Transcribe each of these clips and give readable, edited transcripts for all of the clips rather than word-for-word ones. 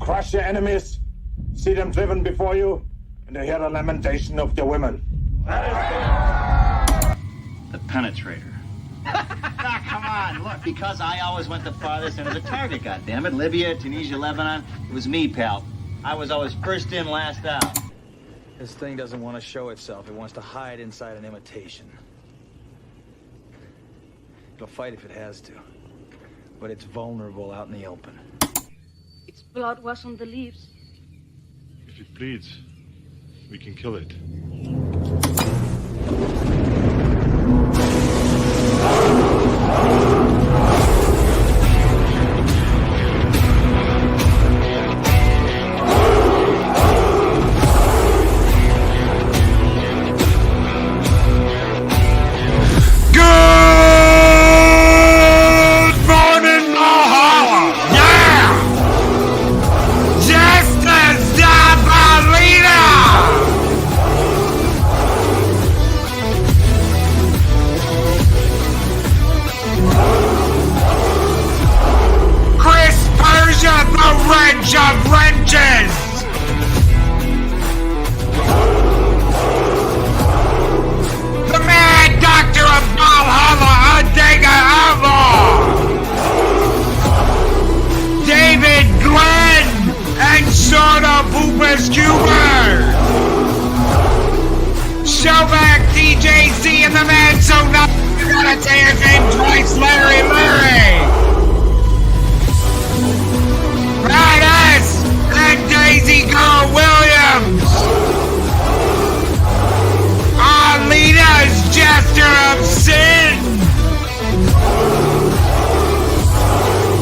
crush your enemies, see them driven before you, and to hear the lamentation of their women. The penetrator. Come on, look, because I always went the farthest and as a target, goddammit. Libya, Tunisia, Lebanon, it was me, pal. I was always first in, last out. This thing doesn't want to show itself. It wants to hide inside an imitation. It'll fight if it has to, but it's vulnerable out in the open. Its blood was on the leaves. If it bleeds, we can kill it. Of wrenches! The mad doctor of Valhalla, Adega Outlaw! David Glenn and Soda Poopas Cuber! Showback DJC and the man so not you gotta say his name twice, Larry! Badass and Daisy Girl Williams. Alita's Jester of Sin.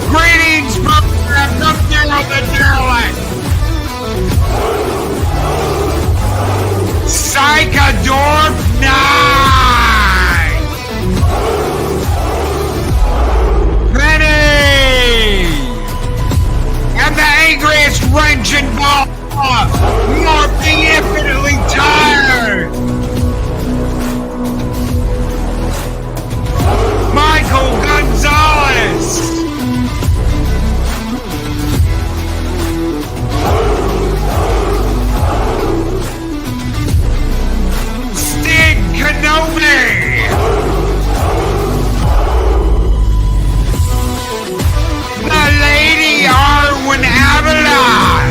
Greetings from Daryl the Derelict. Psychodorf 9. Penny. And the angriest wrench involved, morphing infinitely tired. Michael Gonzalez. Stig Kenobi. The Lady Arwen Avalon.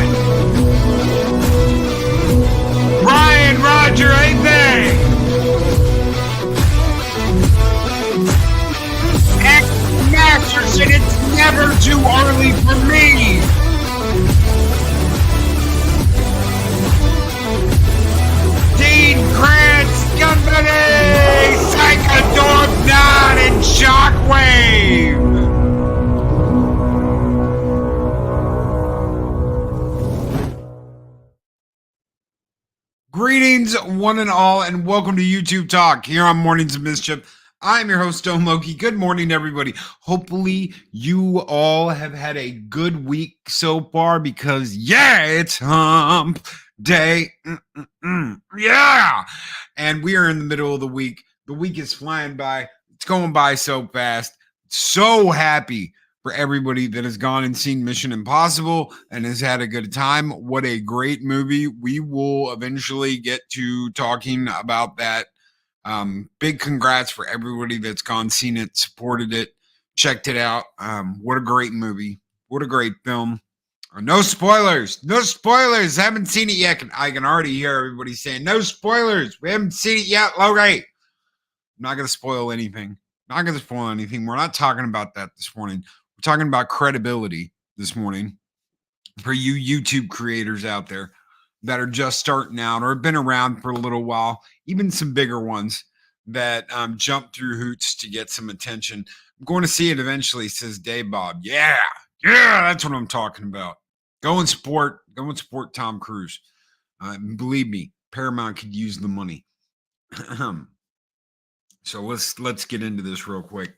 Brian Roger Ape. X Masterson, it's never too early for me. Dean Krantz Company, Psychodorf 9 and Shockwave. Greetings, one and all, and welcome to YouTube Talk here on Mornings of Mischief. I'm your host, Stone Loki. Good morning, everybody. Hopefully, you all have had a good week so far because, yeah, it's hump day. Yeah. And we are in the middle of the week. The week is flying by. It's going by so fast. So happy for everybody that has gone and seen Mission Impossible and has had a good time. What a great movie. We will eventually get to talking about that. Big congrats for everybody that's gone, seen it, supported it, checked it out. What a great movie. What a great film. No spoilers. No spoilers. Haven't seen it yet. I can already hear everybody saying, no spoilers. We haven't seen it yet, Loki. I'm not going to spoil anything. Not going to spoil anything. We're not talking about that this morning. We're talking about credibility this morning for you YouTube creators out there that are just starting out or have been around for a little while, even some bigger ones that jump through hoops to get some attention. I'm going to see it eventually, says Dave Bob. Yeah, that's what I'm talking about. Go and support Tom Cruise. Believe me, Paramount could use the money. So let's get into this real quick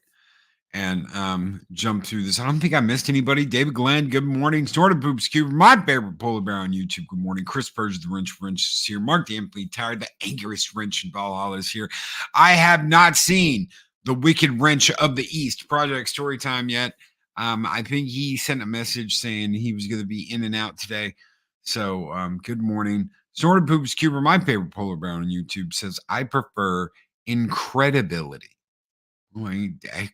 and jump through this. I don't think I missed anybody. David Glenn, good morning. Snorted Boobs Cube, my favorite polar bear on YouTube. Good morning. Chris Purge, the Wrench is here. Mark the Amply Tired, the angriest wrench in Valhalla is here. I have not seen The Wicked Wrench of the East, Project Storytime yet. I think he sent a message saying he was going to be in and out today. So, good morning. Snorted Poops Cuber, my favorite polar bear on YouTube, says, I prefer incredibility.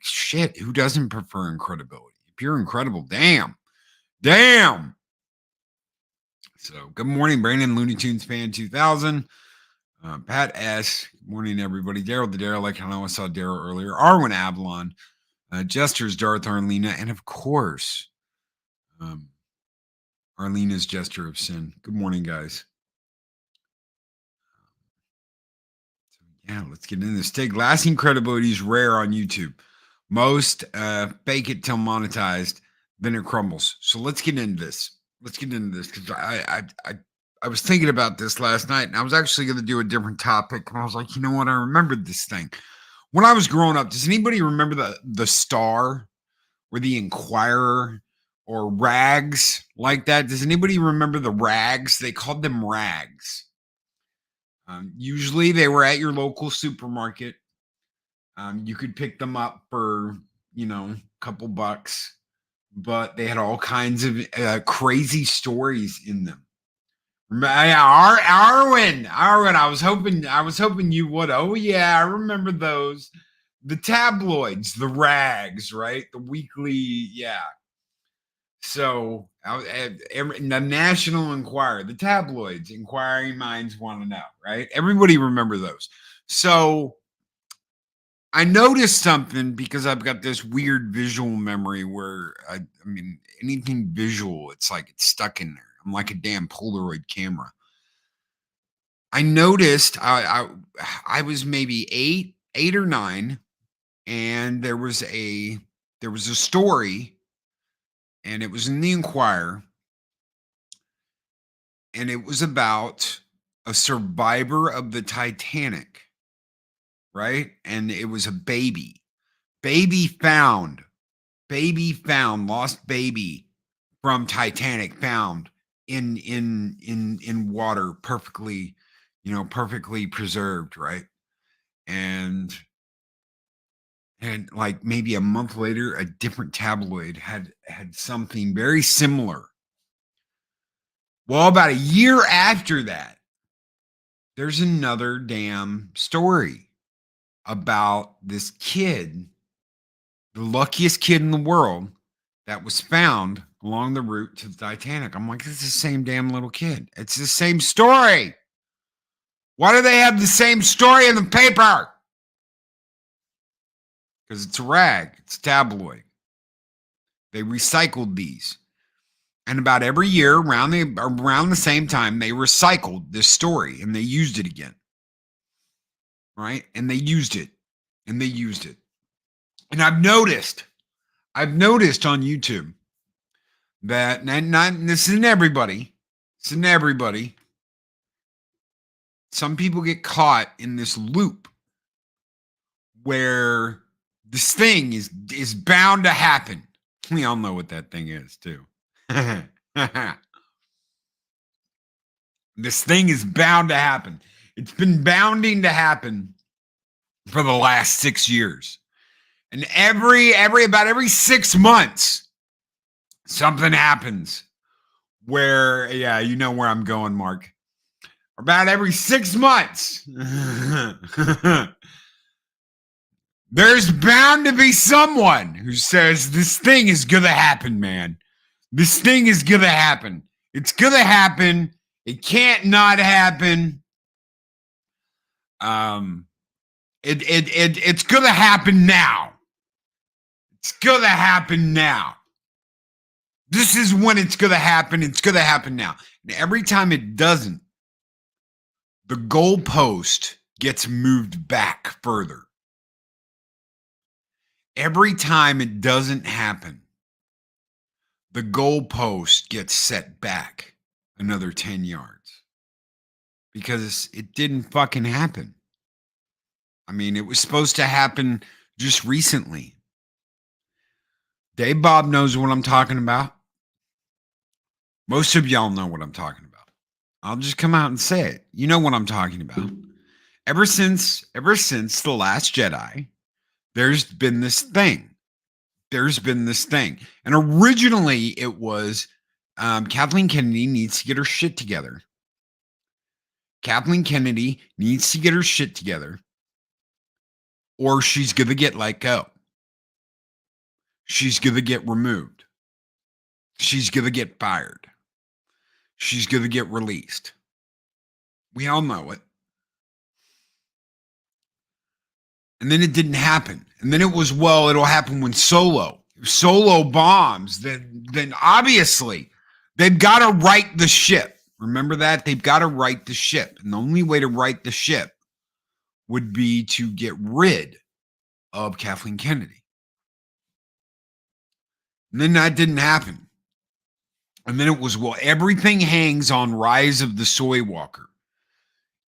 Shit, who doesn't prefer incredibility? If you're incredible, damn. So, good morning, Brandon, Looney Tunes fan 2000. Pat S. Good morning, everybody. Daryl the Derelict. I know I saw Daryl earlier. Arwen Avalon. Jester's Darth Arlena. And of course, Arlena's Jester of Sin. Good morning, guys. Yeah, let's get into this. Take lasting credibility is rare on YouTube. Most fake it till monetized, then it crumbles. So let's get into this. Because I was thinking about this last night, and I was actually going to do a different topic. And I was like, you know what? I remembered this thing. When I was growing up, does anybody remember the Star or the Inquirer or Rags like that? Does anybody remember the Rags? They called them Rags. Usually they were at your local supermarket. You could pick them up for, a couple bucks, but they had all kinds of crazy stories in them. Arwen, I was hoping you would. Oh yeah, I remember those. The tabloids, the Rags, right? The weekly, yeah. So the National Enquirer, the tabloids, inquiring minds want to know, right? Everybody remember those. So I noticed something because I've got this weird visual memory where anything visual, it's like it's stuck in there. I'm like a damn Polaroid camera. I noticed I was maybe eight or nine, and there was a story, and it was in the Enquirer, and it was about a survivor of the Titanic, right? And it was a baby found, lost baby from Titanic found in water, perfectly preserved, right? And like maybe a month later, a different tabloid had something very similar. Well, about a year after that, there's another damn story about this kid, the luckiest kid in the world, that was found along the route to the Titanic. I'm like, it's the same damn little kid. It's the same story. Why do they have the same story in the paper? Because it's a rag. It's a tabloid. They recycled these. And about every year, around the same time, they recycled this story and they used it again. Right? And they used it. And I've noticed on YouTube that, this isn't everybody. Some people get caught in this loop where this thing is bound to happen. We all know what that thing is, too. This thing is bound to happen. It's been bounding to happen for the last 6 years. And about every 6 months, something happens where, yeah, you know where I'm going, Mark. About every 6 months, there's bound to be someone who says, this thing is going to happen, man. This thing is going to happen. It's going to happen. It can't not happen. It's going to happen now. It's going to happen now. This is when it's going to happen. It's going to happen now. And every time it doesn't, the goalpost gets moved back further. Every time it doesn't happen, the goalpost gets set back another 10 yards. Because it didn't fucking happen. I mean, it was supposed to happen just recently. Dave Bob knows what I'm talking about. Most of y'all know what I'm talking about. I'll just come out and say it. You know what I'm talking about. Ever since The Last Jedi, there's been this thing. there's been this thing. And originally it was Kathleen Kennedy needs to get her shit together. Kathleen Kennedy needs to get her shit together, or she's going to get let go. She's going to get removed. She's going to get fired. She's going to get released. We all know it. And then it didn't happen. And then it was, well, it'll happen when Solo bombs, then obviously they've got to right the ship. Remember that? They've got to right the ship. And the only way to right the ship would be to get rid of Kathleen Kennedy. And then that didn't happen. And then it was, well, everything hangs on Rise of the Soy Walker.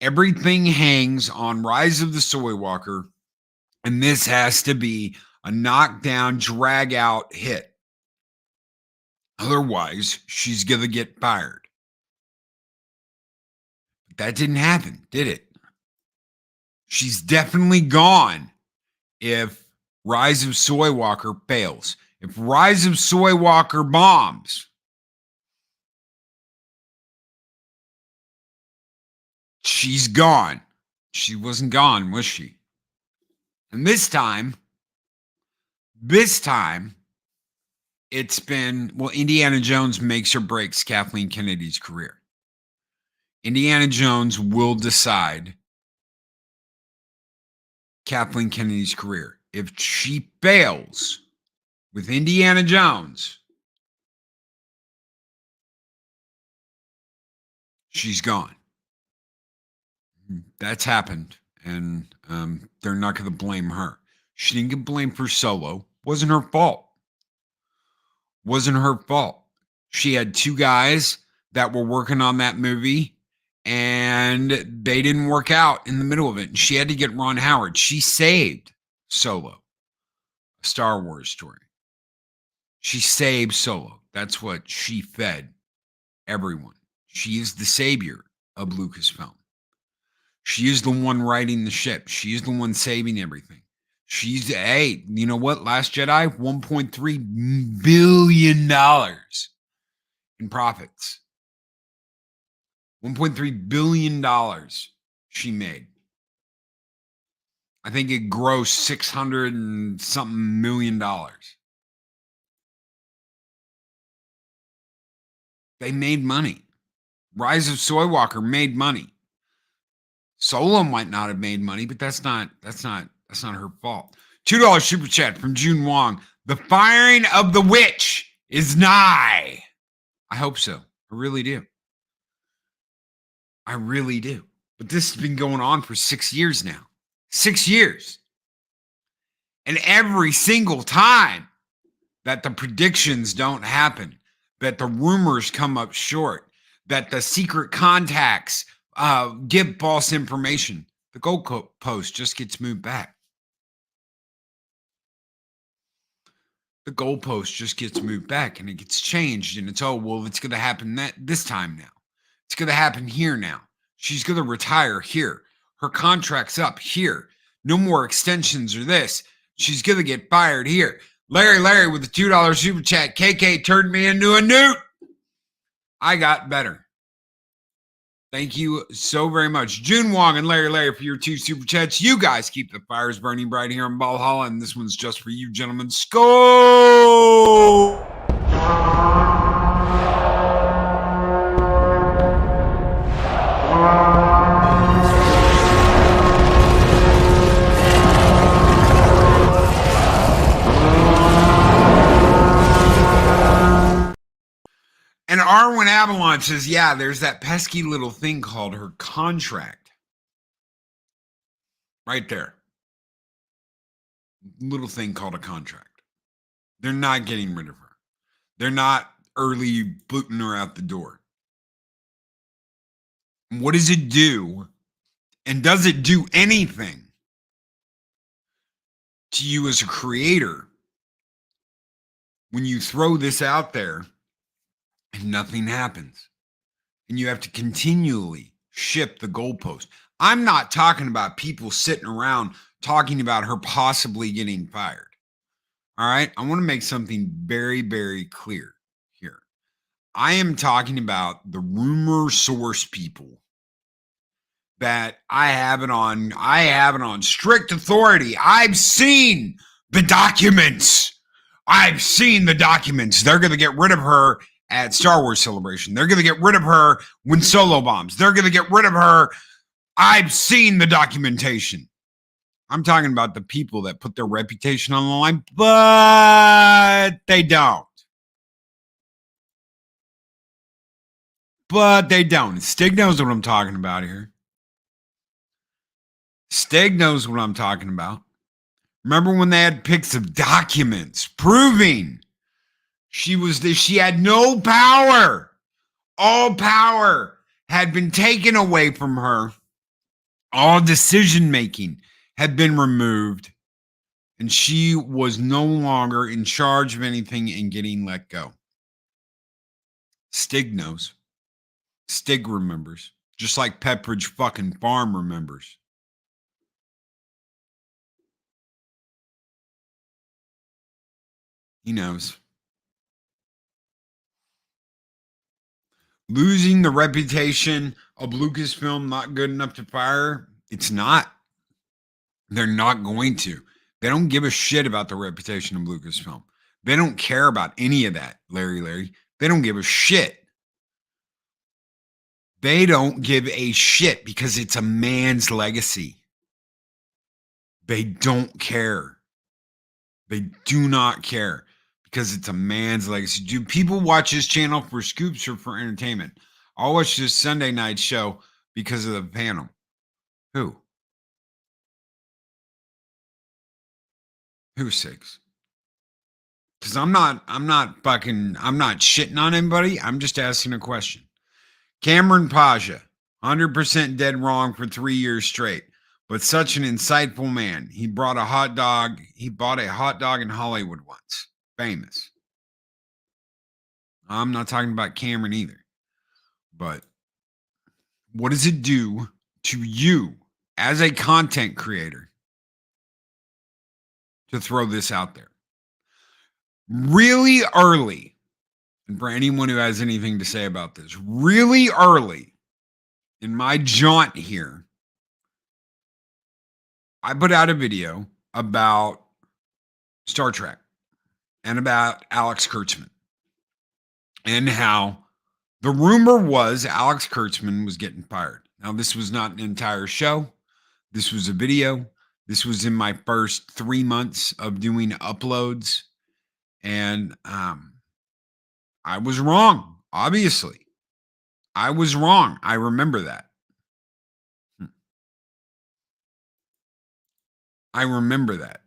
Everything hangs on Rise of the Soy Walker. And this has to be a knockdown, drag out hit. Otherwise, she's going to get fired. But that didn't happen, did it? She's definitely gone if Rise of Soy Walker fails. If Rise of Soy Walker bombs, she's gone. She wasn't gone, was she? And this time, it's been, well, Indiana Jones makes or breaks Kathleen Kennedy's career. Indiana Jones will decide Kathleen Kennedy's career. If she fails with Indiana Jones, she's gone. That's happened. And they're not going to blame her. She didn't get blamed for Solo. Wasn't her fault. Wasn't her fault. She had two guys that were working on that movie, and they didn't work out in the middle of it. And she had to get Ron Howard. She saved Solo, a Star Wars story. She saved Solo. That's what she fed everyone. She is the savior of Lucasfilm. She is the one riding the ship. She is the one saving everything. She's, hey, you know what? Last Jedi, $1.3 billion in profits. $1.3 billion she made. I think it grossed 600 and something million dollars. They made money. Rise of Soy Walker made money. Solo might not have made money, but that's not her fault. $2 super chat from June Wong. The firing of the witch is nigh. I hope so. I really do. I really do. But this has been going on for 6 years now. 6 years. And every single time that the predictions don't happen, that the rumors come up short, that the secret contacts give false information, the goalpost just gets moved back. The goalpost just gets moved back and it gets changed. And it's, oh, well, it's going to happen this time now. It's going to happen here now. She's going to retire here. Her contract's up here. No more extensions or this. She's going to get fired here. Larry with the $2 super chat. KK turned me into a newt. I got better. Thank you so very much. June Wong and Larry for your 2 super chats. You guys keep the fires burning bright here in Valhalla, and this one's just for you, gentlemen. Skol! And Arwen Avalon says, yeah, there's that pesky little thing called her contract. Right there. Little thing called a contract. They're not getting rid of her. They're not early booting her out the door. What does it do? And does it do anything to you as a creator when you throw this out there and nothing happens? And you have to continually shift the goalpost. I'm not talking about people sitting around talking about her possibly getting fired. All right. I want to make something very, very clear here. I am talking about the rumor source people that I have it on strict authority. I've seen the documents. I've seen the documents. They're going to get rid of her at Star Wars Celebration. They're going to get rid of her when Solo bombs. They're going to get rid of her. I've seen the documentation. I'm talking about the people that put their reputation on the line, but they don't. But they don't. Stig knows what I'm talking about here. Stig knows what I'm talking about. Remember when they had pics of documents proving she had no power. All power had been taken away from her. All decision making had been removed. And she was no longer in charge of anything and getting let go. Stig knows. Stig remembers. Just like Pepperidge fucking Farm remembers. He knows. Losing the reputation of Lucasfilm not good enough to fire, it's not. They're not going to. They don't give a shit about the reputation of Lucasfilm. They don't care about any of that, Larry. They don't give a shit. They don't give a shit because it's a man's legacy. They don't care. They do not care because it's a man's legacy. Do people watch his channel for scoops or for entertainment? I'll watch this Sunday night show because of the panel. Who? Who's six? Because I'm not shitting on anybody. I'm just asking a question. Cameron Paja, 100% dead wrong for 3 years straight, but such an insightful man. He bought a hot dog in Hollywood once. Famous. I'm not talking about Cameron either. But what does it do to you as a content creator to throw this out there? Really early, and for anyone who has anything to say about this, really early in my jaunt here, I put out a video about Star Trek and about Alex Kurtzman and how the rumor was Alex Kurtzman was getting fired. Now, this was not an entire show. This was a video. This was in my first 3 months of doing uploads. And I was wrong, obviously. I was wrong. I remember that. I remember that.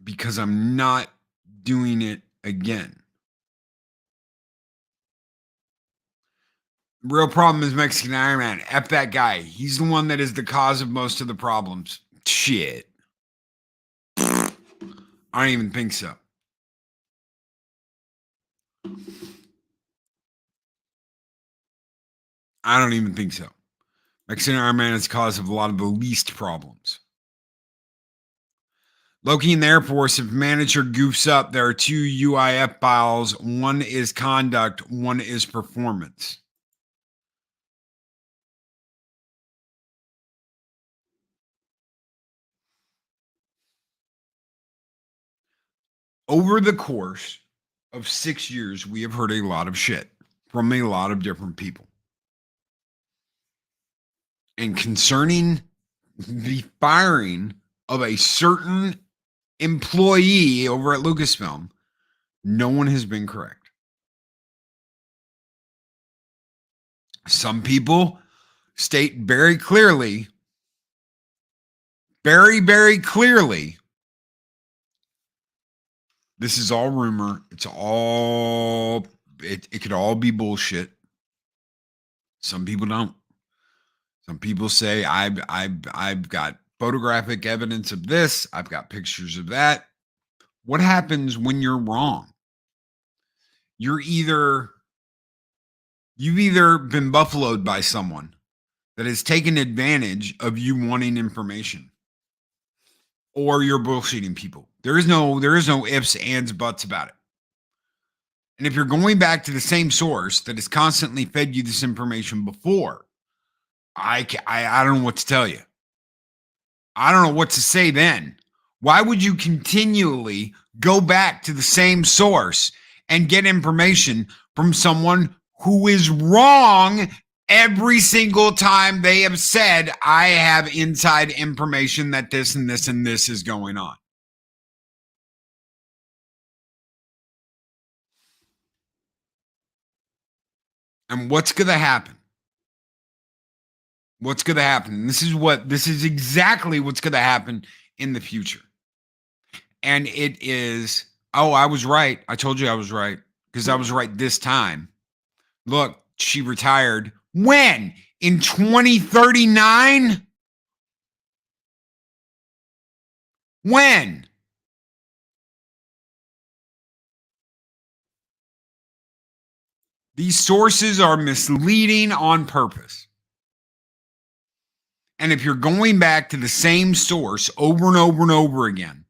Because I'm not doing it again. Real problem is Mexican Iron Man. F that guy. He's the one that is the cause of most of the problems. Shit. I don't even think so. I don't even think so. Mexican Iron Man is the cause of a lot of the least problems. Loki and the Air Force, if manager goofs up, there are 2 UIF files. One is conduct, one is performance. Over the course of 6 years, we have heard a lot of shit from a lot of different people. And concerning the firing of a certain employee over at Lucasfilm, no one has been correct. Some people state very clearly, very clearly, this is all rumor. It could all be bullshit. Some people don't. Some people say I've got photographic evidence of this. I've got pictures of that. What happens when you're wrong? You've either been buffaloed by someone that has taken advantage of you wanting information, or you're bullshitting people. There is no ifs, ands, buts about it. And if you're going back to the same source that has constantly fed you this information before, I don't know what to tell you. I don't know what to say then. Why would you continually go back to the same source and get information from someone who is wrong every single time they have said, I have inside information that this and this and this is going on? And what's going to happen? What's going to happen? This is exactly what's going to happen in the future. And it is, oh, I was right. I told you I was right because I was right this time. Look, she retired. When? In 2039? When? These sources are misleading on purpose. And if you're going back to the same source over and over and over again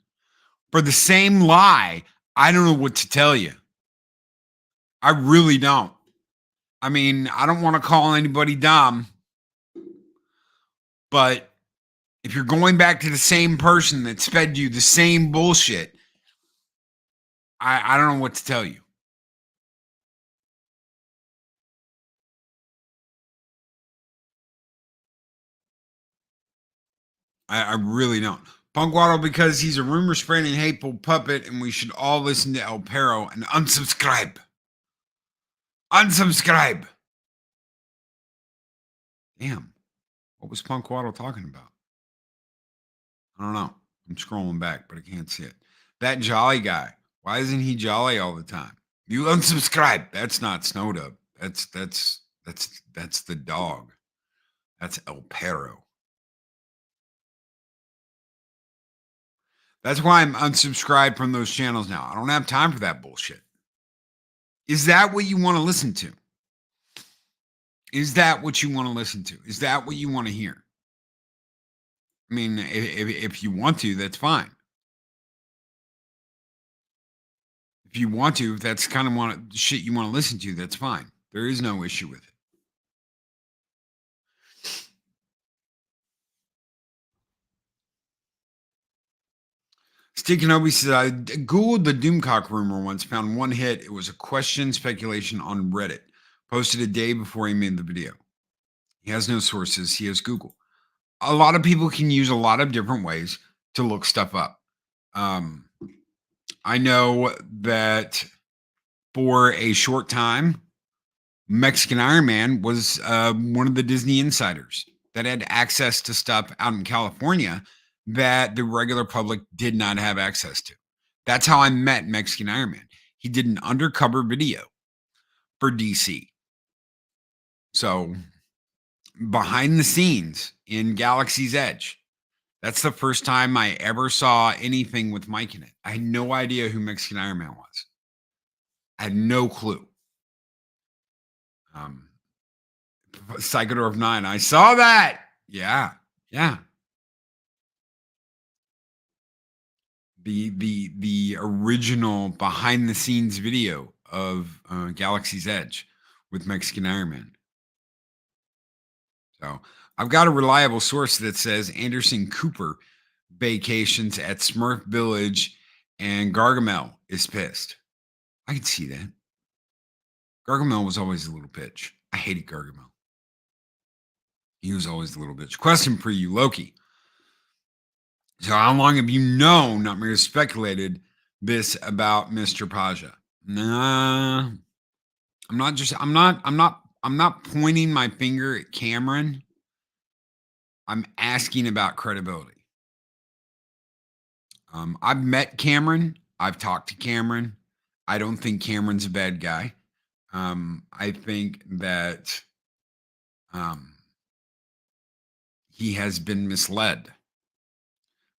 for the same lie, I don't know what to tell you. I really don't. I mean, I don't want to call anybody dumb, but if you're going back to the same person that fed you the same bullshit, I don't know what to tell you. I really don't. Punk Waddle, because he's a rumor spreading hateful puppet, and we should all listen to El Perro and unsubscribe. Unsubscribe. Damn. What was Punk Waddle talking about? I don't know. I'm scrolling back, but I can't see it. That jolly guy. Why isn't he jolly all the time? You unsubscribe. That's not Snowdub. That's the dog. That's El Perro. That's why I'm unsubscribed from those channels now. I don't have time for that bullshit. Is that what you want to listen to? Is that what you want to listen to? Is that what you want to hear? I mean, if you want to, that's fine. If you want to, if that's kind of shit you want to listen to, that's fine. There is no issue with it. Steve Kenobi says, I Googled the Doomcock rumor once, found one hit. It was a question speculation on Reddit. Posted a day before he made the video. He has no sources. He has Google. A lot of people can use a lot of different ways to look stuff up. I know that for a short time, Mexican Iron Man was one of the Disney insiders that had access to stuff out in California that the regular public did not have access to. That's how I met Mexican Iron Man. He did an undercover video for DC. So behind the scenes in Galaxy's Edge, that's the first time I ever saw anything with Mike in it. I had no idea who Mexican Iron Man was. I had no clue. Psychodorf 9, I saw that. Yeah. The original behind the scenes video of Galaxy's Edge with Mexican Iron Man. So I've got a reliable source that says Anderson Cooper vacations at Smurf Village and Gargamel is pissed. I can see that. Gargamel was always a little bitch. I hated Gargamel. He was always a little bitch. Question for you, Loki. So how long have you known, not merely speculated, this about Mr. Paja? Nah. I'm not pointing my finger at Cameron. I'm asking about credibility. I've met Cameron. I've talked to Cameron. I don't think Cameron's a bad guy. I think that he has been misled.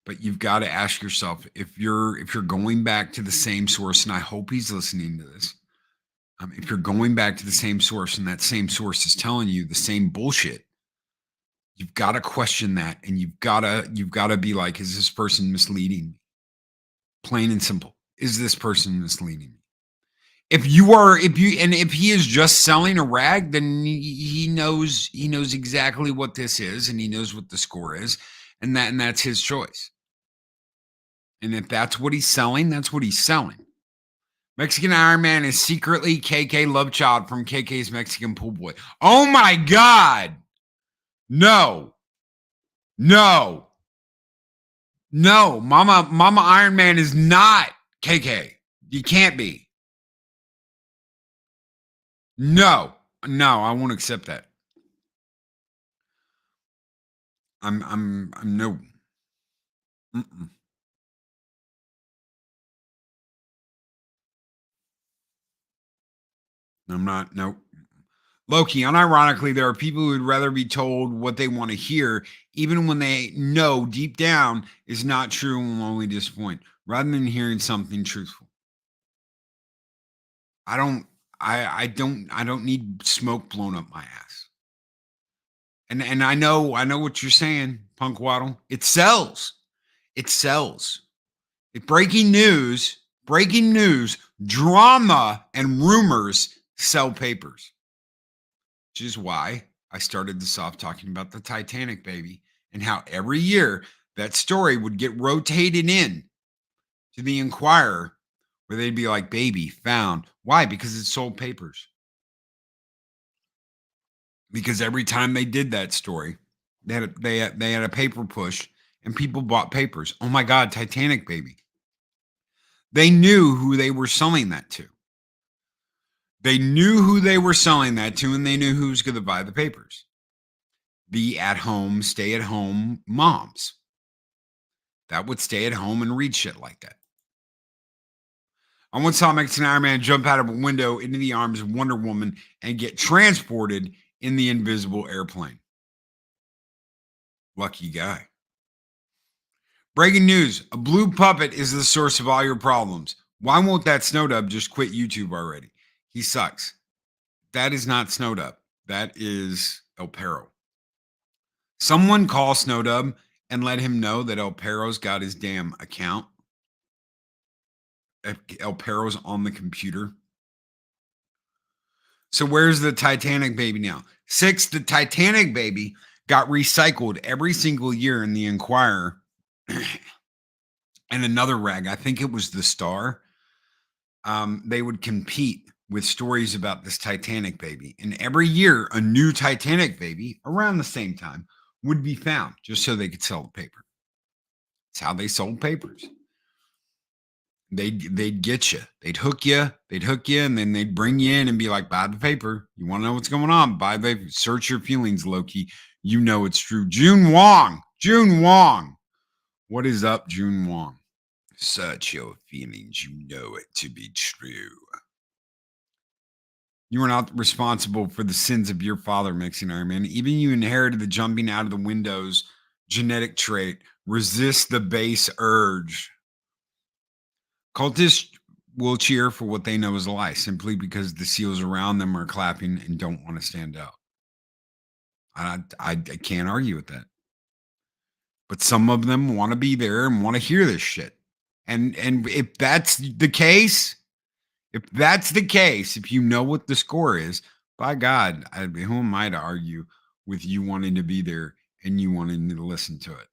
But you've got to ask yourself, if you're going back to the same source, and I hope he's listening to this, if you're going back to the same source and that same source is telling you the same bullshit, You've got to question that, and you've got to be like, is this person misleading me? Plain and simple. Is this person misleading me? If he is just selling a rag, then he knows exactly what this is, and he knows what the score is, and that's his choice. And if that's what he's selling, that's what he's selling. Mexican Iron Man is secretly KK love child from KK's Mexican pool boy. Oh my God. No. Mama Iron Man is not KK. You can't be. No, I won't accept that. I'm no. Mm-mm. I'm not. Nope. Loki, unironically, there are people who would rather be told what they want to hear, even when they know deep down is not true and will only disappoint, rather than hearing something truthful. I don't need smoke blown up my ass. And I know what you're saying, Punk Waddle. It sells. Breaking news, drama, and rumors sell papers. Which is why I started this off talking about the Titanic baby and how every year that story would get rotated in to the Inquirer, where they'd be like, baby found. Why? Because it sold papers. Because every time they did that story, they had a paper push and people bought papers. Oh my God, Titanic baby. They knew who they were selling that to. And they knew who was going to buy the papers. The at-home, stay-at-home moms that would stay at home and read shit like that. I once saw Mexican Iron Man jump out of a window into the arms of Wonder Woman and get transported in the invisible airplane. Lucky guy. Breaking news. A blue puppet is the source of all your problems. Why won't that Snowdub just quit YouTube already? He sucks. That is not Snowdub. That is El Perro. Someone call Snowdub and let him know that El Perro's got his damn account. El Perro's on the computer. So where's the Titanic baby now? 6, the Titanic baby got recycled every single year in the Inquirer. And another rag, I think it was the Star. They would compete with stories about this Titanic baby. And every year, a new Titanic baby around the same time would be found just so they could sell the paper. That's how they sold papers. They'd get you. They'd hook you, and then they'd bring you in and be like, buy the paper. You want to know what's going on? Buy the paper. Search your feelings, Loki. You know it's true. June Wong. What is up, June Wong? Search your feelings. You know it to be true. You are not responsible for the sins of your father, Mexican Iron Man. Even you inherited the jumping out of the windows genetic trait. Resist the base urge. Cultists will cheer for what they know is a lie, simply because the seals around them are clapping and don't want to stand out. I can't argue with that. But some of them want to be there and want to hear this shit. And if that's the case, if you know what the score is, by God, who am I to argue with you wanting to be there and you wanting to listen to it?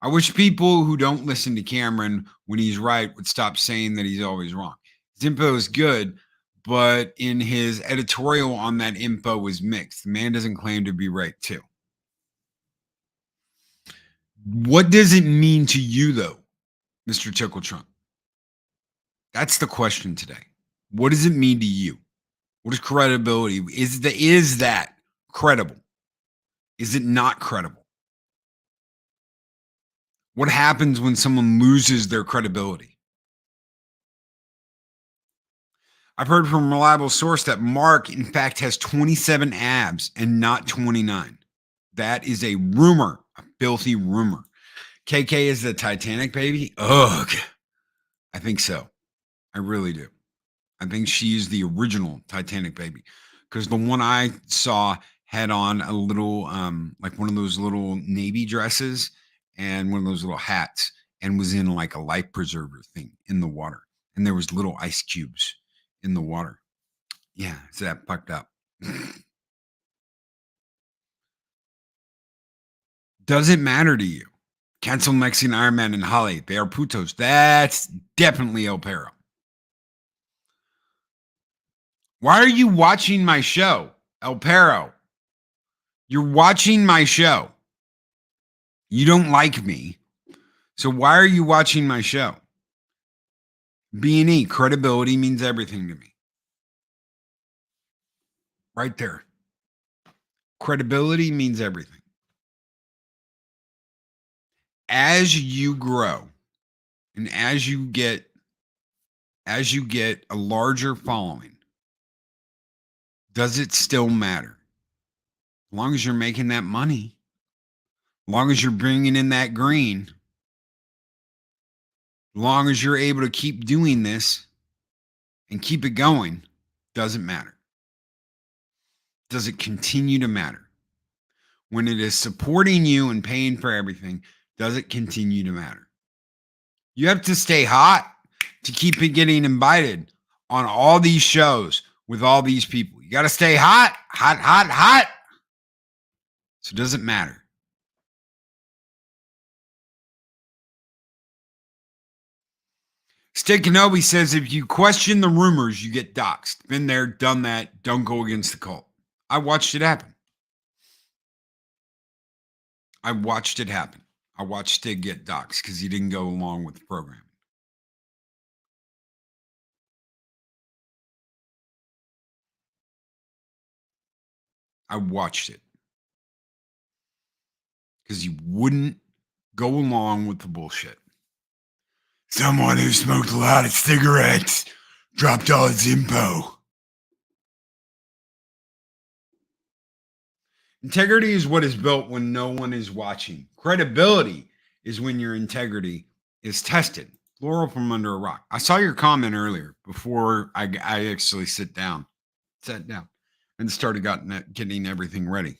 I wish people who don't listen to Cameron when he's right would stop saying that he's always wrong. His info is good, but in his editorial on that info was mixed. The man doesn't claim to be right, too. What does it mean to you, though, Mr. Tickle Trump? That's the question today. What does it mean to you? What is credibility? Is that credible? Is it not credible? What happens when someone loses their credibility? I've heard from a reliable source that Mark, in fact, has 27 abs and not 29. That is a rumor, a filthy rumor. KK is the Titanic baby? Ugh. I think so. I really do. I think she is the original Titanic baby, because the one I saw had on a little, like one of those little navy dresses and one of those little hats, and was in like a life preserver thing in the water. And there was little ice cubes in the water. Yeah, it's that fucked up. Does it matter to you? Cancel Mexican Iron Man and Holly. They are putos. That's definitely El Perro. Why are you watching my show, El Perro? You're watching my show. You don't like me. So why are you watching my show? B&E, credibility means everything to me. Right there. Credibility means everything. As you grow and as you get a larger following, does it still matter? As long as you're making that money, as long as you're bringing in that green, as long as you're able to keep doing this and keep it going, doesn't matter. Does it continue to matter? When it is supporting you and paying for everything, does it continue to matter? You have to stay hot to keep it getting invited on all these shows with all these people. You got to stay hot, hot, hot, hot. So does it matter? Stick Kenobi says, if you question the rumors, you get doxxed. Been there, done that. Don't go against the cult. I watched it happen. I watched Stig get doxxed because he didn't go along with the program. I watched it because he wouldn't go along with the bullshit. Someone who smoked a lot of cigarettes dropped all his info. Integrity is what is built when no one is watching. Credibility is when your integrity is tested. Laurel from Under a Rock. I saw your comment earlier before I actually sat down and started getting everything ready.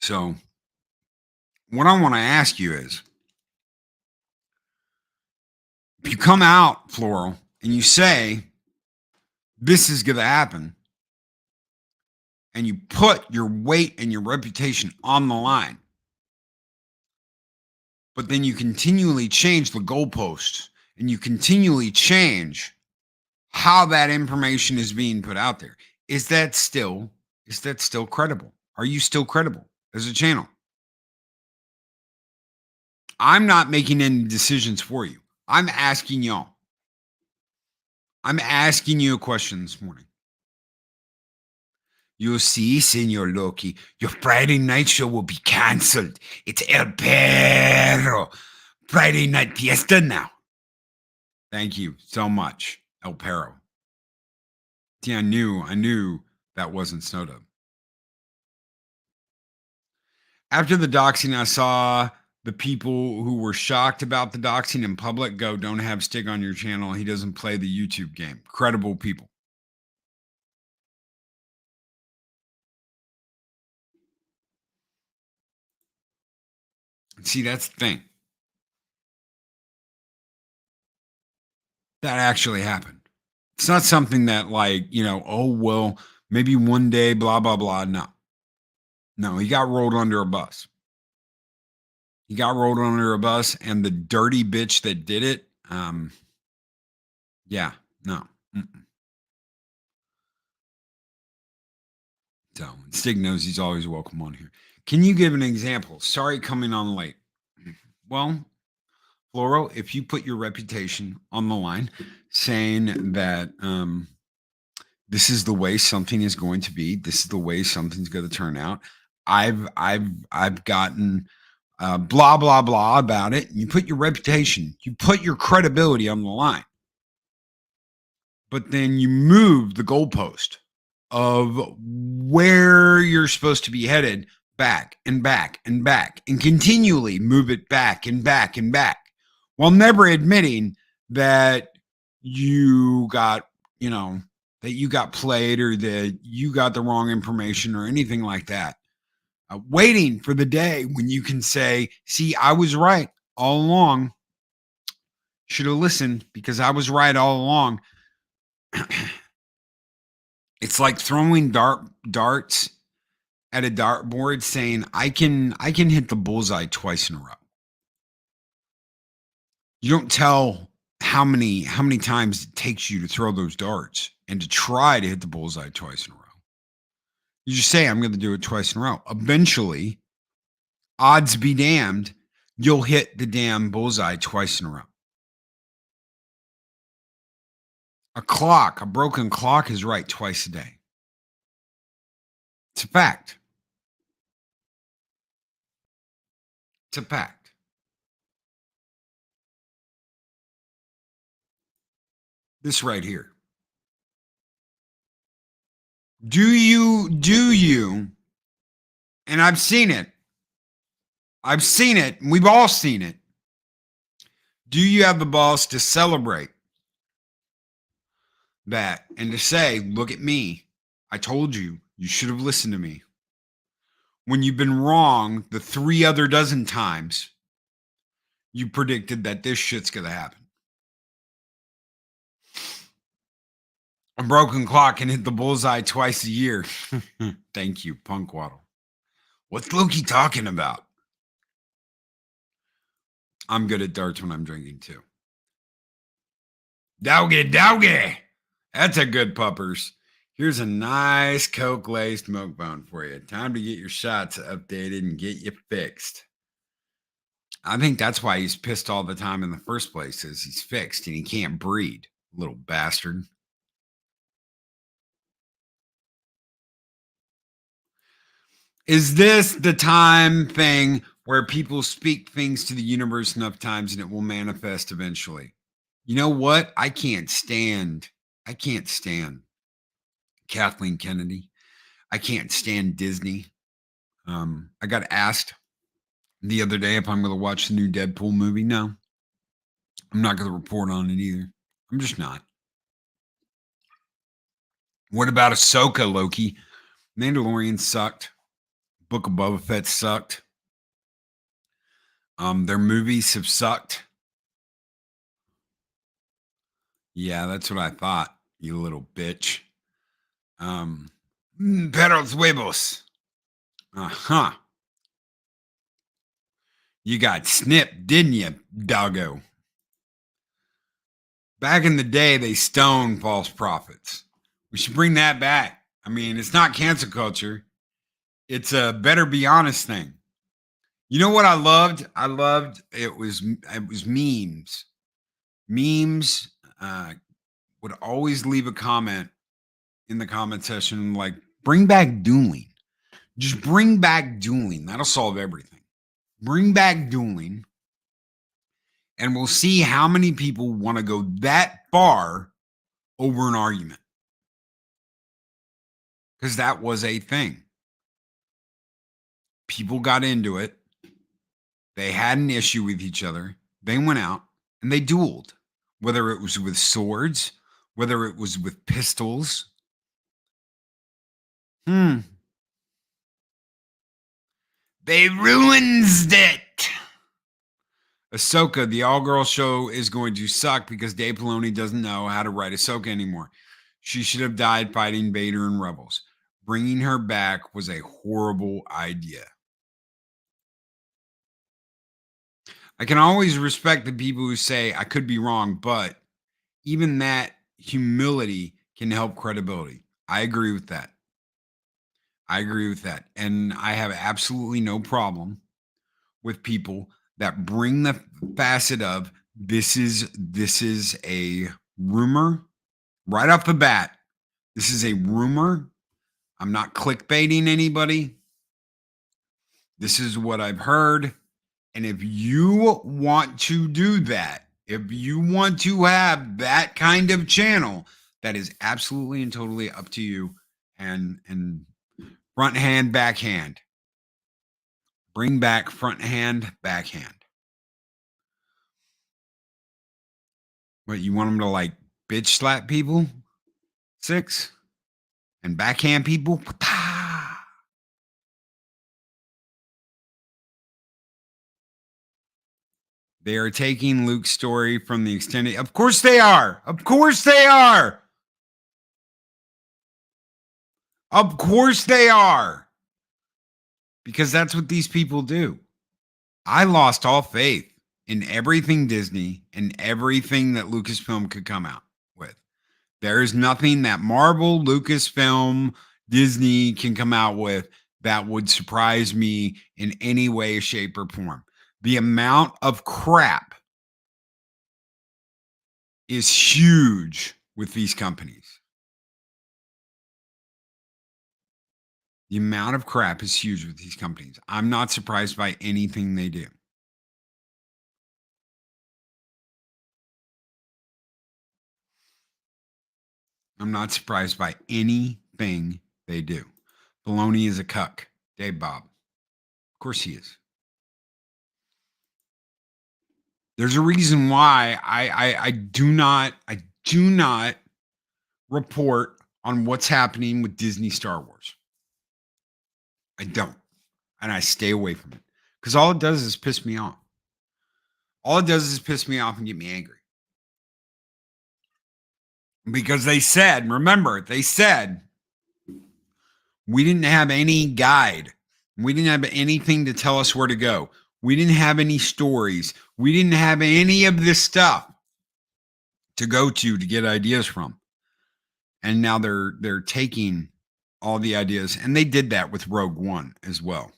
So what I want to ask you is, if you come out, Floral, and you say, this is going to happen, and you put your weight and your reputation on the line, but then you continually change the goalposts and you continually change how that information is being put out there, is that still credible? Are you still credible as a channel? I'm not making any decisions for you. I'm asking y'all. I'm asking you a question this morning. You see, Senor Loki, your Friday night show will be canceled. It's El Perro. Friday night fiesta now. Thank you so much, El Perro. See, I knew that wasn't Snowdub. After the doxing, I saw the people who were shocked about the doxing in public go, don't have Stig on your channel. He doesn't play the YouTube game. Credible people. See, that's the thing. That actually happened. It's not something that oh, well, maybe one day, blah, blah, blah. No, he got rolled under a bus. And the dirty bitch that did it, yeah, no. Mm-mm. So Stig knows he's always welcome on here. Can you give an example? Sorry, coming on late. Well, Floro, if you put your reputation on the line saying that this is the way something is going to be, this is the way something's going to turn out, I've gotten blah, blah, blah about it. And you put your reputation, you put your credibility on the line. But then you move the goalpost of where you're supposed to be headed back and back and back and continually move it back and back and back while never admitting that you got, that you got played or that you got the wrong information or anything like that. Waiting for the day when you can say, see, I was right all along. Should have listened because I was right all along. It's like throwing darts at a dartboard saying, I can hit the bullseye twice in a row. You don't tell how many times it takes you to throw those darts and to try to hit the bullseye twice in a row. You just say, I'm going to do it twice in a row. Eventually, odds be damned, you'll hit the damn bullseye twice in a row. A broken clock is right twice a day. It's a fact. It's a fact. This right here. Do you, and I've seen it. We've all seen it. Do you have the balls to celebrate that and to say, look at me. I told you, you should have listened to me. When you've been wrong the 3 other dozen times you predicted that this shit's going to happen. A broken clock can hit the bullseye twice a year. Thank you, Punkwaddle. What's Loki talking about? I'm good at darts when I'm drinking too. Dowgie. That's a good puppers. Here's a nice Coke-laced milk bone for you. Time to get your shots updated and get you fixed. I think that's why he's pissed all the time in the first place, is he's fixed and he can't breed, little bastard. Is this the time thing where people speak things to the universe enough times and it will manifest eventually? You know what? I can't stand Kathleen Kennedy. I can't stand Disney. I got asked the other day if I'm going to watch the new Deadpool movie. No, I'm not going to report on it either. I'm just not. What about Ahsoka, Loki? Mandalorian sucked. Book of Boba Fett sucked. Their movies have sucked. Yeah, that's what I thought, you little bitch. Perros huevos. Uh-huh. You got snipped, didn't you, doggo? Back in the day, they stoned false prophets. We should bring that back. I mean, it's not cancel culture. It's a better be honest thing. You know what I loved? It was memes. Memes would always leave a comment in the comment section like, bring back dueling. Just bring back dueling. That'll solve everything. Bring back dueling. And we'll see how many people want to go that far over an argument. Because that was a thing. People got into it. They had an issue with each other. They went out and they dueled. Whether it was with swords, whether it was with pistols. They ruins it. Ahsoka, the all-girl show, is going to suck because Dave Filoni doesn't know how to write Ahsoka anymore. She should have died fighting Vader and Rebels. Bringing her back was a horrible idea. I can always respect the people who say, I could be wrong, but even that humility can help credibility. I agree with that. And I have absolutely no problem with people that bring the facet of this is a rumor right off the bat. This is a rumor. I'm not clickbaiting anybody. This is what I've heard. And if you want to do that, if you want to have that kind of channel, that is absolutely and totally up to you. And front hand, backhand. Bring back front hand, backhand. What, you want them to like bitch slap people? 6. And backhand people. They are taking Luke's story from the extended. Of course they are. Of course they are. Of course they are. Because that's what these people do. I lost all faith in everything Disney and everything that Lucasfilm could come out with. There is nothing that Marvel, Lucasfilm, Disney can come out with that would surprise me in any way, shape, or form. The amount of crap is huge with these companies. The amount of crap is huge with these companies. I'm not surprised by anything they do. I'm not surprised by anything they do. Filoni is a cuck. Dave Bob. Of course he is. There's a reason why I do not report on what's happening with Disney Star Wars. I don't. And I stay away from it. Because all it does is piss me off. All it does is piss me off and get me angry. Because they said, remember, they said we didn't have any guide. We didn't have anything to tell us where to go. We didn't have any stories. We didn't have any of this stuff to go to get ideas from. And now they're taking all the ideas, and they did that with Rogue One as well.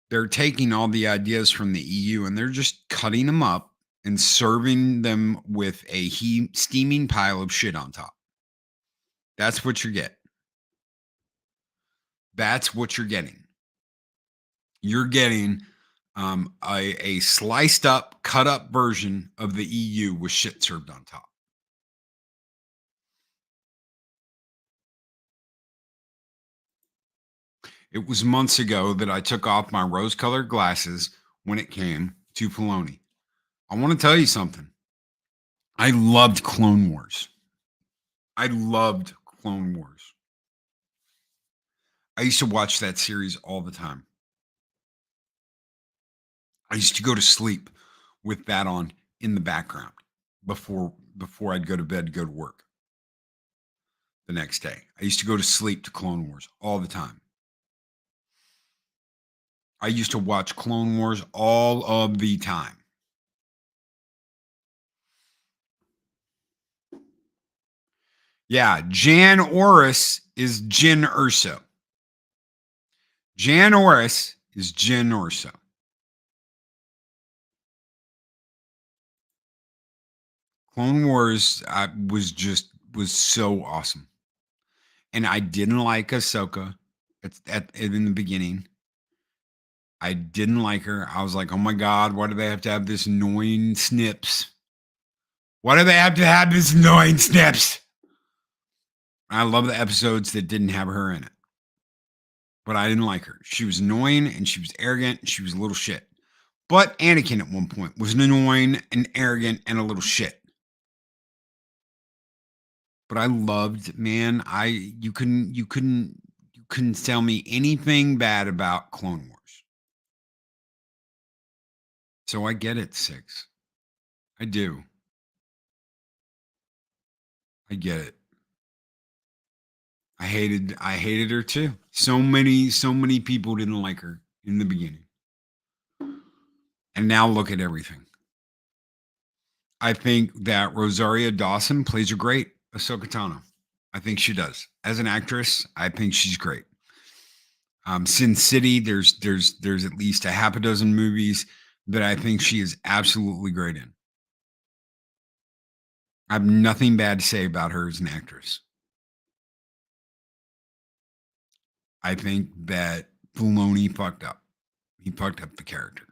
They're taking all the ideas from the EU and they're just cutting them up and serving them with a steaming pile of shit on top. That's what you get. That's what you're getting. You're getting a sliced up, cut up version of the EU with shit served on top. It was months ago that I took off my rose-colored glasses when it came to Filoni. I want to tell you something. I loved Clone Wars. I loved Clone Wars. I used to watch that series all the time. I used to go to sleep with that on in the background before I'd go to bed, go to work the next day. I used to go to sleep to Clone Wars all the time. I used to watch Clone Wars all of the time. Yeah, Jan Orris is Jyn Erso. Jan Orris is Jyn Erso. Clone Wars was so awesome. And I didn't like Ahsoka in the beginning. I didn't like her. I was like, oh my God, why do they have to have this annoying snips? Why do they have to have this annoying snips? I love the episodes that didn't have her in it. But I didn't like her. She was annoying and she was arrogant and she was a little shit. But Anakin at one point was annoying and arrogant and a little shit. But I loved, man, you couldn't tell me anything bad about Clone Wars. So I get it, 6. I do. I get it. I hated her too. So many people didn't like her in the beginning. And now look at everything. I think that Rosario Dawson plays a great Ahsoka Tano. I think she does. As an actress, I think she's great. Sin City, there's at least a half a dozen movies that I think she is absolutely great in. I have nothing bad to say about her as an actress. I think that Filoni fucked up. He fucked up the character.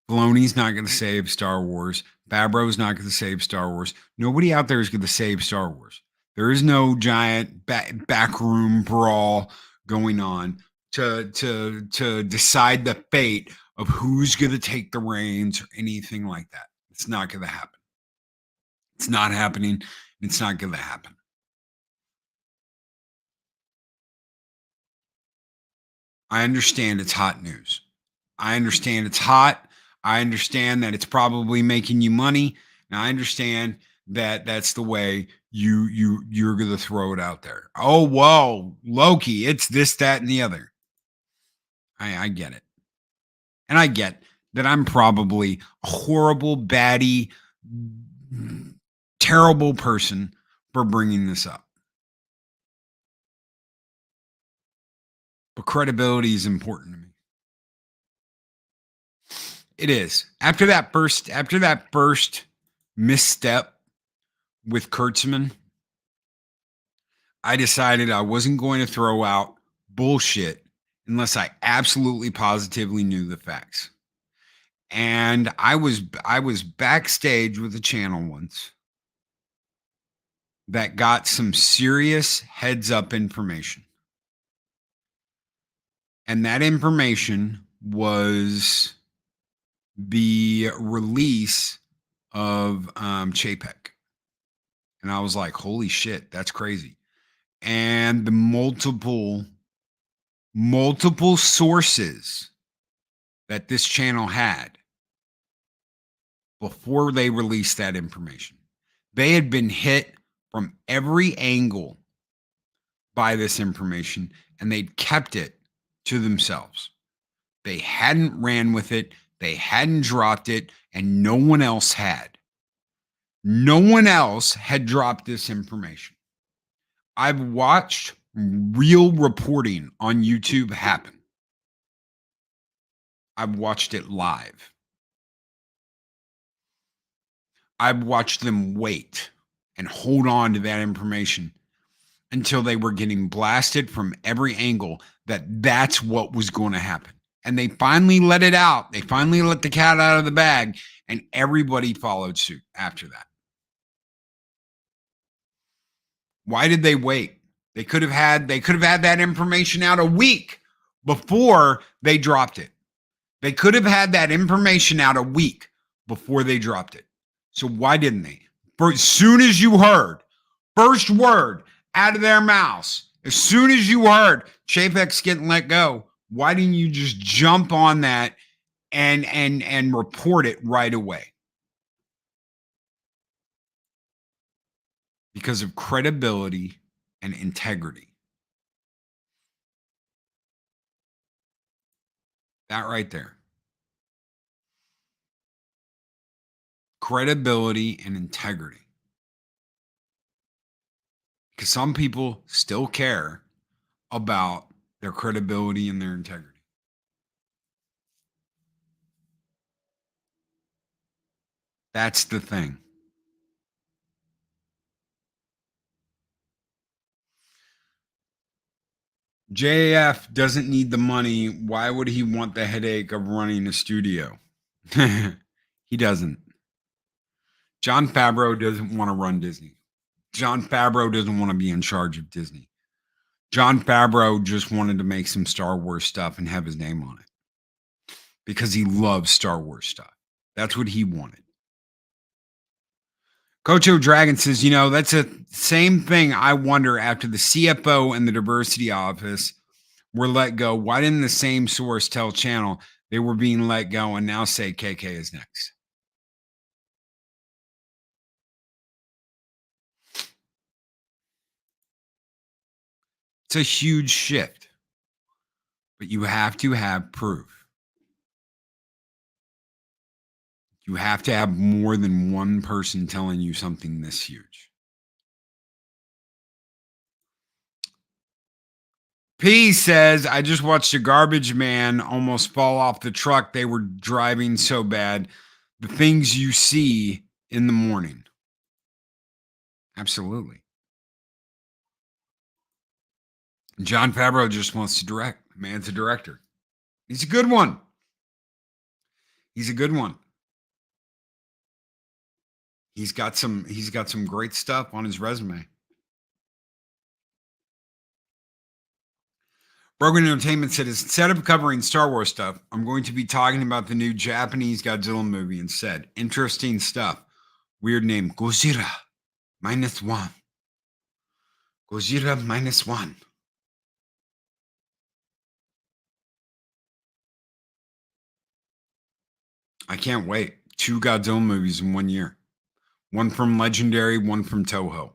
Filoni's not going to save Star Wars. Favreau's not going to save Star Wars. Nobody out there is going to save Star Wars. There is no giant backroom brawl going on to decide the fate of who's going to take the reins or anything like that. It's not going to happen. It's not happening. It's not going to happen. I understand it's hot news. I understand it's hot. I understand that it's probably making you money. And I understand that that's the way you're going to throw it out there. Oh, whoa, Loki, it's this, that, and the other. I get it. And I get that I'm probably a horrible, baddie, terrible person for bringing this up. But credibility is important to me. It is. After that first misstep with Kurtzman, I decided I wasn't going to throw out bullshit unless I absolutely positively knew the facts. And I was backstage with a channel once that got some serious heads up information. And that information was the release of Chapek. And I was like, holy shit, that's crazy. And the multiple sources that this channel had before they released that information, they had been hit from every angle by this information, and they'd kept it to themselves. They hadn't ran with it, they hadn't dropped it, and no one else had. No one else had dropped this information. I've watched real reporting on YouTube happen. I've watched it live. I've watched them wait and hold on to that information until they were getting blasted from every angle that that's what was going to happen. And they finally let it out. They finally let the cat out of the bag, and everybody followed suit after that. Why did they wait? They could have had that information out a week before they dropped it. They could have had that information out a week before they dropped it. So why didn't they? As soon as you heard, first word out of their mouths, as soon as you heard Chapek's getting let go, why didn't you just jump on that and report it right away? Because of credibility and integrity. That right there. Credibility and integrity. Because some people still care about their credibility and their integrity. That's the thing. JF doesn't need the money. Why would he want the headache of running a studio? He doesn't. Jon Favreau doesn't want to run Disney. Jon Favreau doesn't want to be in charge of Disney. Jon Favreau just wanted to make some Star Wars stuff and have his name on it because he loves Star Wars stuff. That's what he wanted. Coach Dragon says, that's a same thing. I wonder after the CFO and the diversity office were let go, why didn't the same source tell channel they were being let go and now say KK is next? It's a huge shift, but you have to have proof. You have to have more than one person telling you something this huge. P says, I just watched a garbage man almost fall off the truck. They were driving so bad. The things you see in the morning. Absolutely. Jon Favreau just wants to direct. The man's a director. He's a good one. He's a good one. He's got some great stuff on his resume. Brogan Entertainment said, instead of covering Star Wars stuff, I'm going to be talking about the new Japanese Godzilla movie instead. Interesting stuff. Weird name, Gojira. -1. Gojira -1. I can't wait. 2 Godzilla movies in 1 year. One from Legendary, one from Toho.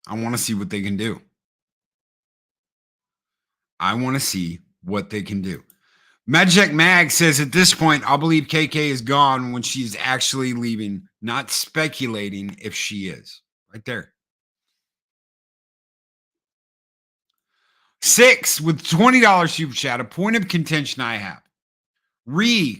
I want to see what they can do. I want to see what they can do. Magic Mag says at this point, I'll believe KK is gone when she's actually leaving, not speculating if she is. Right there. 6 with $20 super chat. A point of contention I have.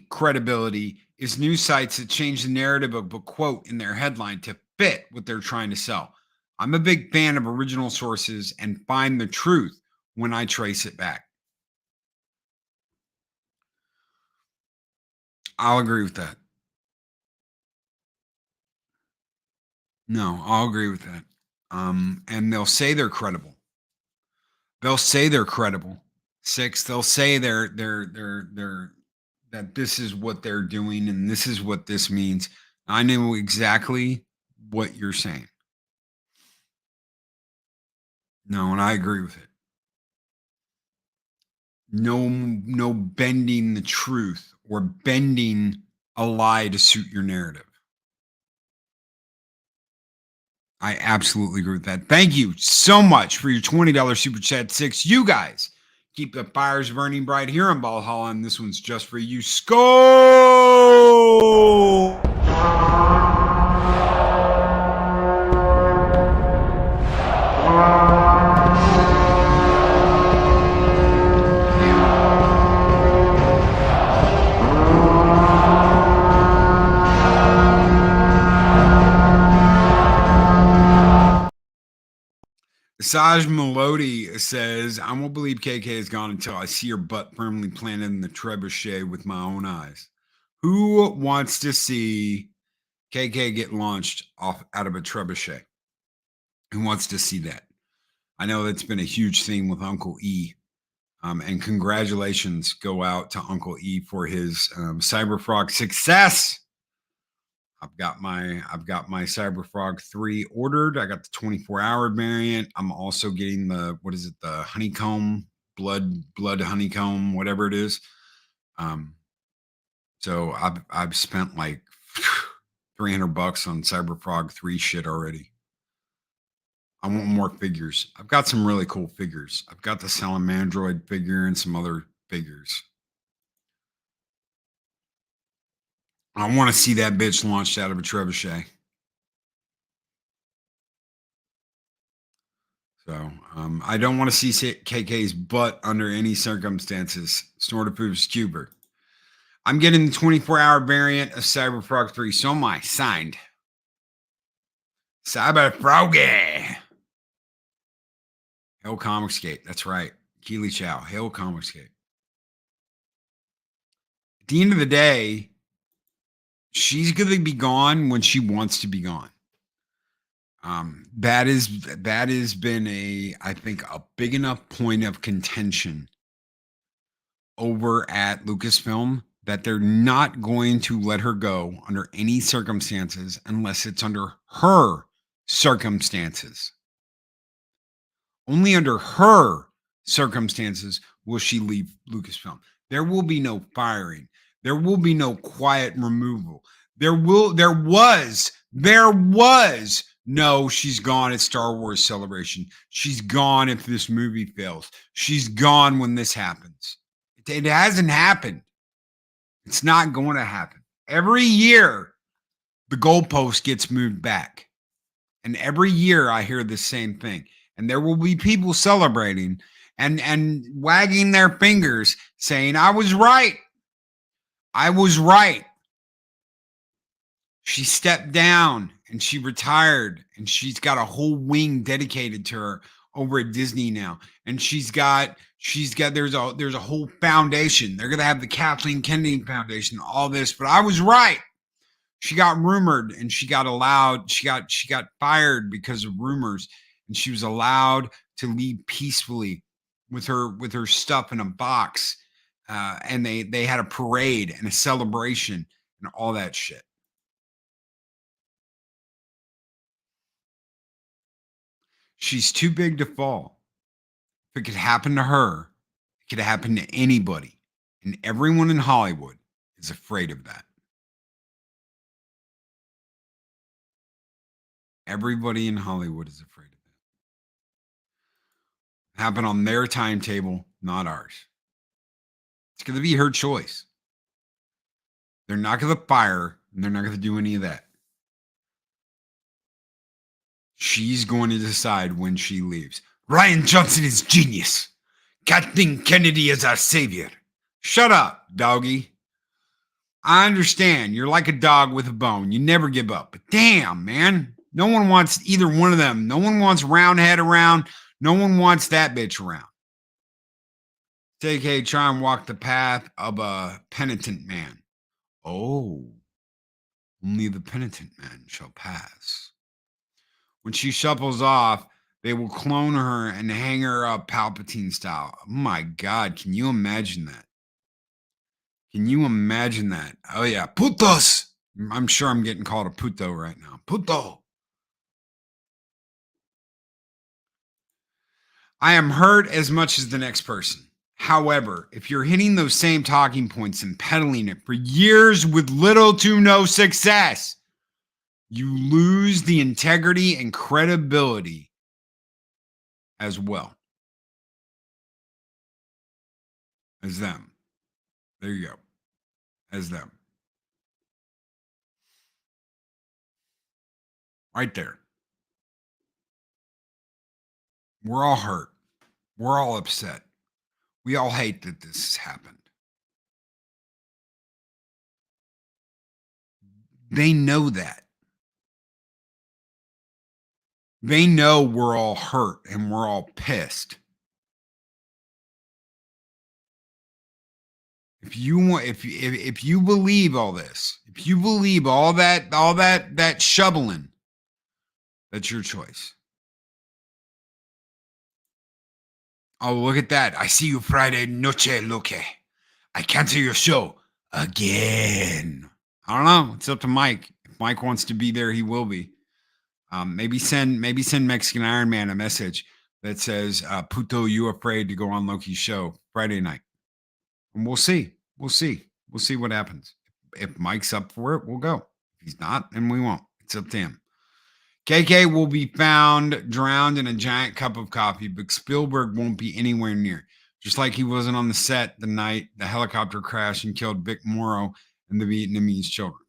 Credibility is news sites that change the narrative of a quote in their headline to fit what they're trying to sell. I'm a big fan of original sources and find the truth when I trace it back. I'll agree with that. No, I'll agree with that. And they'll say they're credible. They'll say they're credible. 6, they'll say they're that this is what they're doing and this is what this means. I know exactly what you're saying. No, and I agree with it. No bending the truth or bending a lie to suit your narrative. I absolutely agree with that. Thank you so much for your $20 super chat. 6, you guys keep the fires burning bright here on Valhalla, and this one's just for you. Skull! Saj Melody says, I won't believe KK is gone until I see her butt firmly planted in the trebuchet with my own eyes. Who wants to see KK get launched off out of a trebuchet? Who wants to see that? I know that's been a huge thing with Uncle E. And congratulations go out to Uncle E for his Cyberfrog success. I've got my Cyberfrog 3 ordered. I got the 24-hour variant. I'm also getting the the honeycomb blood honeycomb, whatever it is. So I've spent like $300 on Cyberfrog 3 shit already. I want more figures. I've got some really cool figures. I've got the Salamandroid figure and some other figures. I want to see that bitch launched out of a trebuchet. So I don't want to see KK's butt under any circumstances. Snortopoops Cuber. I'm getting the 24-hour variant of Cyberfrog 3. So am I. Signed. Cyberfroggy. Hail Comicscape. That's right. Keely Chow. Hail Comicscape. At the end of the day, she's going to be gone when she wants to be gone. That has been I think a big enough point of contention over at Lucasfilm that they're not going to let her go under any circumstances unless it's under her circumstances. Only under her circumstances will she leave Lucasfilm. There will be no firing. There will be no quiet removal. There was no, she's gone at Star Wars Celebration. She's gone if this movie fails. She's gone when this happens. It hasn't happened. It's not going to happen. Every year, the goalpost gets moved back. And every year I hear the same thing. And there will be people celebrating and wagging their fingers saying, I was right. I was right. She stepped down and she retired and she's got a whole wing dedicated to her over at Disney now. And there's a whole foundation. They're going to have the Kathleen Kennedy Foundation, all this, but I was right. She got rumored and she got allowed. She got fired because of rumors, and she was allowed to leave peacefully with her stuff in a box. And they had a parade and a celebration and all that shit. She's too big to fall. If it could happen to her, it could happen to anybody. And everyone in Hollywood is afraid of that. Everybody in Hollywood is afraid of that. Happen on their timetable, not ours. It's going to be her choice. They're not going to fire her, and they're not going to do any of that. She's going to decide when she leaves. Ryan Johnson is genius. Kathleen Kennedy is our savior. Shut up, doggy. I understand. You're like a dog with a bone. You never give up. But damn, man. No one wants either one of them. No one wants Roundhead around. No one wants that bitch around. JK, try and walk the path of a penitent man. Oh, only the penitent man shall pass. When she shuffles off, they will clone her and hang her up Palpatine style. Oh my God, can you imagine that? Can you imagine that? Oh yeah, putos. I'm sure I'm getting called a puto right now. Puto. I am hurt as much as the next person. However, if you're hitting those same talking points and peddling it for years with little to no success, you lose the integrity and credibility as well as them. There you go. As them. Right there. We're all hurt. We're all upset. We all hate that this has happened. They know that. They know we're all hurt and we're all pissed. If you want, if you believe all this, if you believe all that shoveling, that's your choice. Oh, look at that. I see you Friday noche, Loki. I cancel your show again. I don't know. It's up to Mike. If Mike wants to be there, he will be. Maybe send Mexican Iron Man a message that says, Puto, you afraid to go on Loki's show Friday night. And we'll see. We'll see what happens. If Mike's up for it, we'll go. If he's not, then we won't. It's up to him. KK will be found drowned in a giant cup of coffee, but Spielberg won't be anywhere near. Just like he wasn't on the set the night the helicopter crashed and killed Vic Morrow and the Vietnamese children.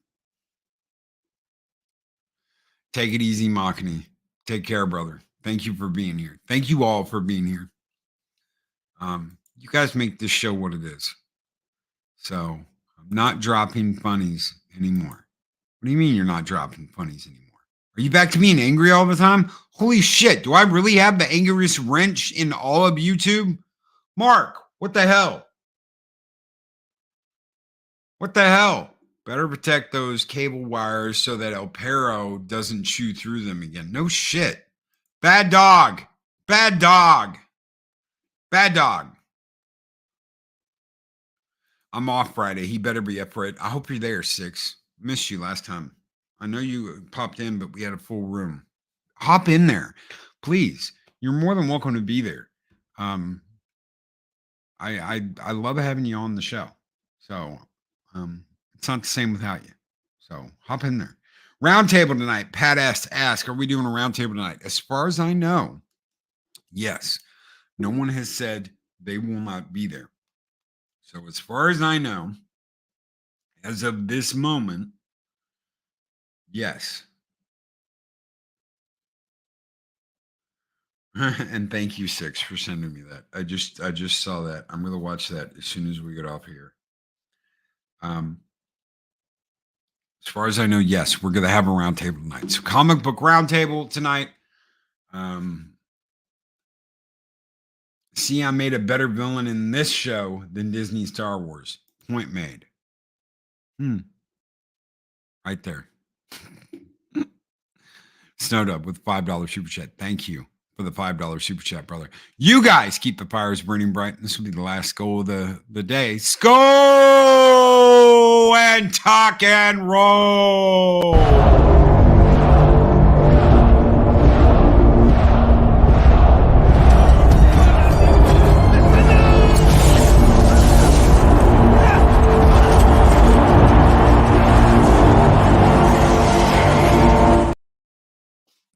Take it easy, Makani. Take care, brother. Thank you for being here. Thank you all for being here. You guys make this show what it is. So I'm not dropping funnies anymore. What do you mean you're not dropping funnies anymore? Are you back to being angry all the time? Holy shit. Do I really have the angriest wrench in all of YouTube? Mark, what the hell? What the hell? Better protect those cable wires so that El Perro doesn't chew through them again. No shit. Bad dog. Bad dog. Bad dog. I'm off Friday. He better be up for it. I hope you're there, Six. Missed you last time. I know you popped in, but we had a full room. Hop in there, please. You're more than welcome to be there. I love having you on the show. So it's not the same without you. So hop in there. Roundtable tonight. Pat ask, are we doing a roundtable tonight? As far as I know, yes. No one has said they will not be there. So as far as I know, as of this moment, yes. And thank you, Six, for sending me that. I just saw that. I'm gonna watch that as soon as we get off here. As far as I know, yes, we're gonna have a roundtable tonight. So comic book roundtable tonight. See, I made a better villain in this show than Disney Star Wars. Point made. Right there. Snowed up with $5 super chat. Thank you for the $5 super chat, brother. You guys keep the fires burning bright. This will be the last goal of the day. Skol and talk and roll.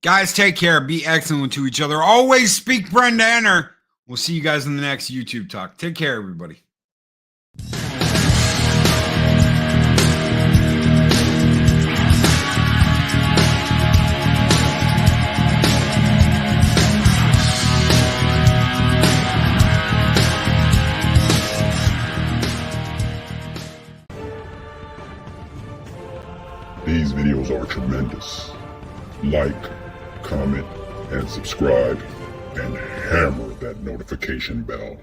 Guys, take care. Be excellent to each other. Always speak Brenda Enner. We'll see you guys in the next YouTube talk. Take care, everybody. These videos are tremendous. Like, comment, and subscribe, and hammer that notification bell.